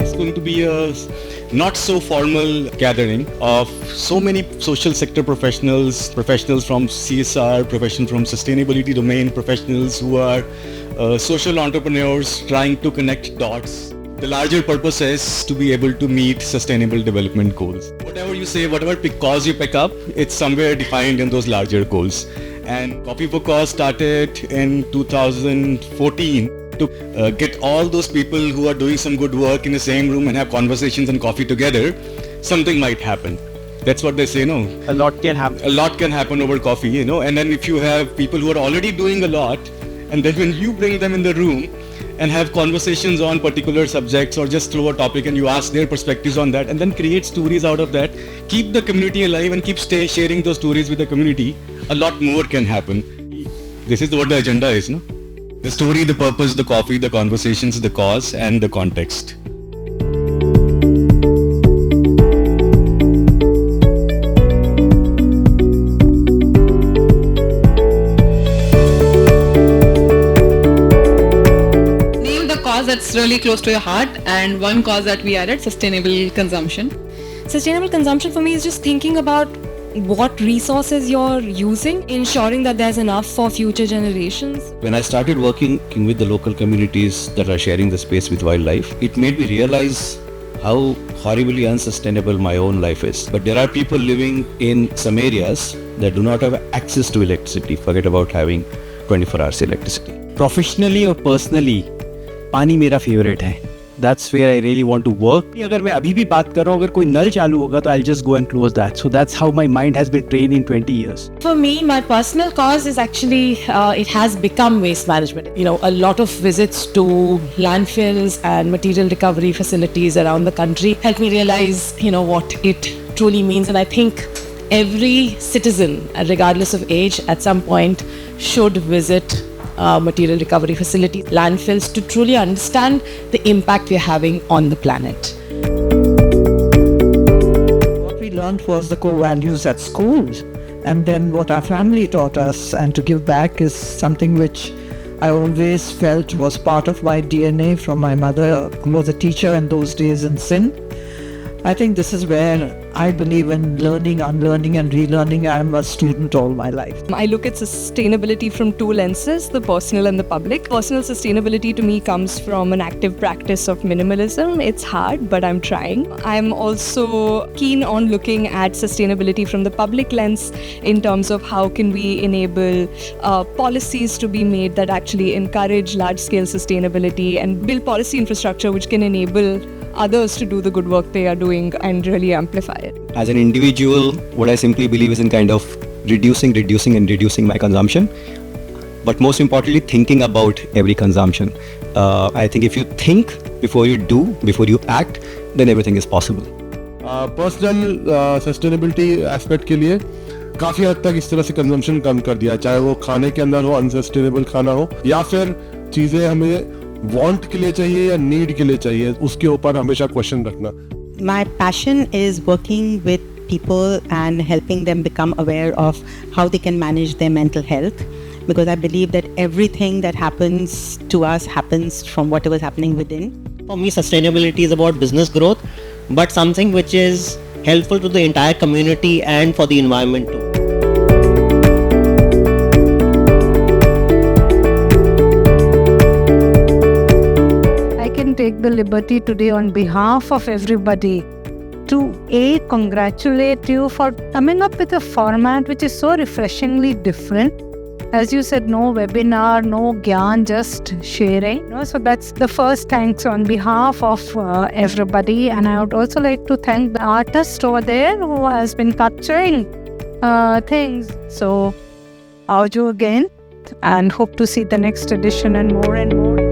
It's going to be a not so formal gathering of so many social sector professionals, professionals from CSR, professionals from sustainability domain, professionals who are social entrepreneurs trying to connect dots. The larger purpose is to be able to meet sustainable development goals. Whatever you say, whatever cause you pick up, it's somewhere defined in those larger goals. And Coffee for Cause started in 2014 to get all those people who are doing some good work in the same room and have conversations and coffee together. Something might happen. That's what they say, no? A lot can happen. A lot can happen over coffee, you know. And then if you have people who are already doing a lot, and then when you bring them in the room and have conversations on particular subjects or just throw a topic and you ask their perspectives on that and then create stories out of that, keep the community alive and keep sharing those stories with the community, a lot more can happen. This is what the agenda is, no? The story, the purpose, the coffee, the conversations, the cause and the context. That's really close to your heart, and one cause that we added, sustainable consumption. Sustainable consumption for me is just thinking about what resources you're using, ensuring that there's enough for future generations. When I started working with the local communities that are sharing the space with wildlife, it made me realize how horribly unsustainable my own life is. But there are people living in some areas that do not have access to electricity, forget about having 24 hours electricity. Professionally or personally, पानी मेरा favourite है. That's where I really want to work. अगर मैं अभी भी बात कर रहा हूँ, अगर कोई नल चालू होगा तो I'll just go and close that. So that's how my mind has been trained in 20 years. For me, my personal cause is actually, it has become waste management. You know, a lot of visits to landfills and material recovery facilities around the country helped me realize, you know, what it truly means. And I think every citizen, regardless of age, at some point should visit material recovery facilities, landfills, to truly understand the impact we're having on the planet. What we learned was the core values at school, and then what our family taught us, and to give back is something which I always felt was part of my DNA from my mother, who was a teacher in those days in Sindh. I think this is where I believe in learning, unlearning and relearning. I'm a student all my life. I look at sustainability from two lenses, the personal and the public. Personal sustainability to me comes from an active practice of minimalism. It's hard, but I'm trying. I'm also keen on looking at sustainability from the public lens in terms of how can we enable policies to be made that actually encourage large-scale sustainability and build policy infrastructure which can enable others to do the good work they are doing and really amplify it. As an individual, what I simply believe is in kind of reducing my consumption, but most importantly, thinking about every consumption. I think if you think before you do, before you act, then everything is possible. Personal sustainability aspect के लिए काफ़ी हद तक इस तरह से consumption कम कर दिया, चाहे वो खाने के अंदर हो, अनसस्टेनेबल खाना हो, या फिर चीज़ें हमें वांट के लिए चाहिए या नीड के लिए चाहिए, उसके ऊपर हमेशा क्वेश्चन रखना. My passion is working with people and helping them become aware of how they can manage their mental health, because I believe that everything that happens to us happens from whatever is happening within. For me, sustainability is about business growth, but something which is helpful to the entire community and for the environment too. Take the liberty today on behalf of everybody to congratulate you for coming up with a format which is so refreshingly different. As you said, no webinar, no gyan, just sharing. So that's the first thanks on behalf of everybody. And I would also like to thank the artist over there who has been capturing things. So, Auju again, and hope to see the next edition and more and more.